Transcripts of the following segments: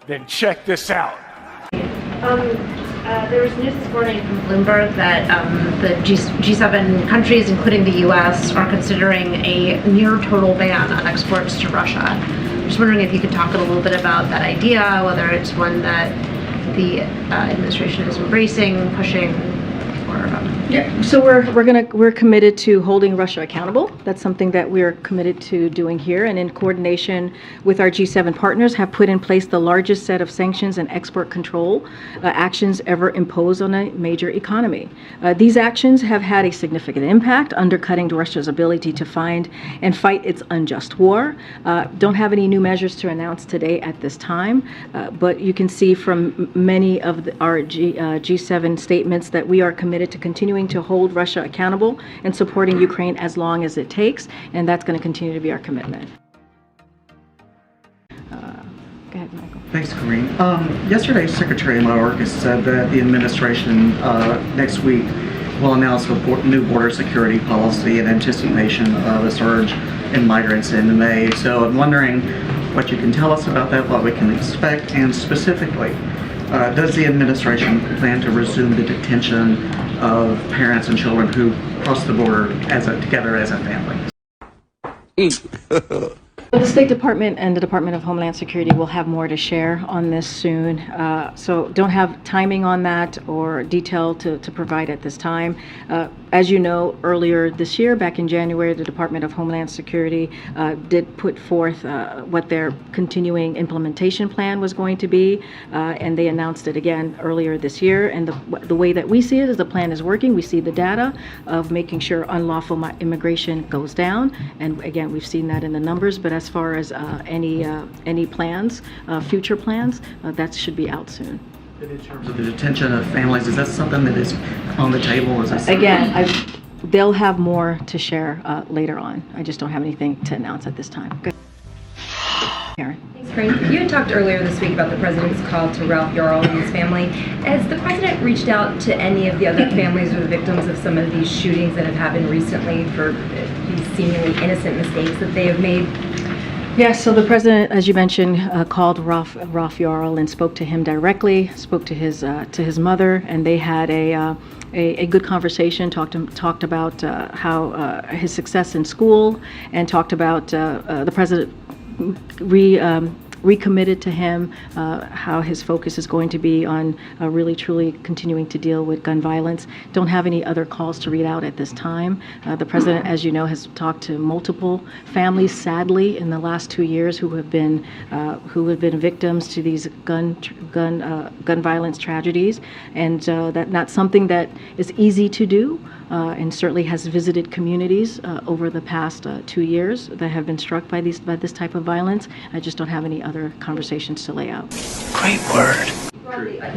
Then check this out. There was news this morning from Bloomberg that the G7 countries, including the U.S., are considering a near total ban on exports to Russia. I'm just wondering if you could talk a little bit about that idea, whether it's one that the administration is embracing, pushing, or yeah. So we're committed to holding Russia accountable. That's something that we're committed to doing here, and in coordination with our G7 partners, have put in place the largest set of sanctions and export control actions ever imposed on a major economy. These actions have had a significant impact, undercutting Russia's ability to find and fight its unjust war. Don't have any new measures to announce today at this time, but you can see from many of our G7 statements that we are committed to continuing to hold Russia accountable and supporting Ukraine as long as it takes, and that's going to continue to be our commitment. Go ahead, Michael. Thanks, Karine. Yesterday, Secretary Mayorkas said that the administration next week will announce a new border security policy in anticipation of a surge in migrants in May. So I'm wondering what you can tell us about that, what we can expect, and specifically, does the administration plan to resume the detention of parents and children who cross the border together as a family? The State Department and the Department of Homeland Security will have more to share on this soon. So don't have timing on that or detail to provide at this time. As you know, earlier this year, back in January, the Department of Homeland Security did put forth what their continuing implementation plan was going to be, and they announced it again earlier this year. And the way that we see it is the plan is working. We see the data of making sure unlawful immigration goes down, and again, we've seen that in the numbers. But as far as any plans, future plans, that should be out soon. In terms of the detention of families, is that something that is on the table? Again, they'll have more to share later on. I just don't have anything to announce at this time. Good. Karen. Thanks, Karine. You had talked earlier this week about the president's call to Ralph Yarl and his family. Has the president reached out to any of the other families or the victims of some of these shootings that have happened recently for these seemingly innocent mistakes that they have made? Yes, so the president, as you mentioned, called Ralph Yarl and spoke to him directly, spoke to his mother, and they had a good conversation, talked about how his success in school, and talked about the president recommitted to him how his focus is going to be on really truly continuing to deal with gun violence. Don't have any other calls to read out at this time. The president, as you know, has talked to multiple families, sadly, in the last 2 years who have been victims to these gun violence tragedies, and that's not something that is easy to do. And certainly has visited communities over the past 2 years that have been struck by this type of violence. I just don't have any other conversations to lay out. Great word.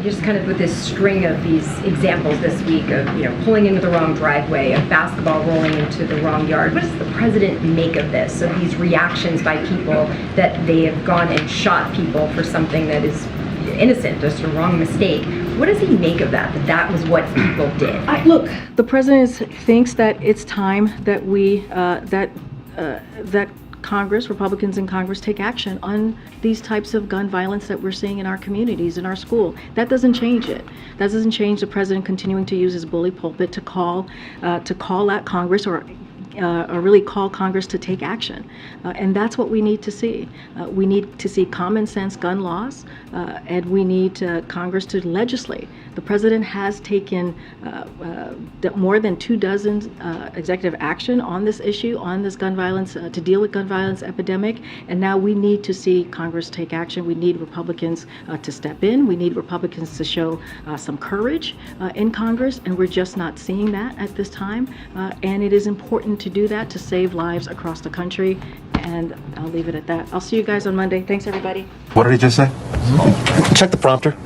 Just kind of with this string of these examples this week of, pulling into the wrong driveway, a basketball rolling into the wrong yard. What does the president make of this, of these reactions by people that they have gone and shot people for something that is innocent, just a wrong mistake? What does he make of that that was what people did? Look, the president thinks that it's time that that Congress, Republicans in Congress, take action on these types of gun violence that we're seeing in our communities, in our school. That doesn't change it. That doesn't change the president continuing to use his bully pulpit to call out Congress or really call Congress to take action. And that's what we need to see. We need to see common sense gun laws, and we need Congress to legislate. The president has taken more than 24 executive action on this issue, on this gun violence, to deal with gun violence epidemic. And now we need to see Congress take action. We need Republicans to step in. We need Republicans to show some courage in Congress, and we're just not seeing that at this time. And it is important to do that to save lives across the country. And I'll leave it at that. I'll see you guys on Monday. Thanks, everybody. What did he just say? Check the prompter.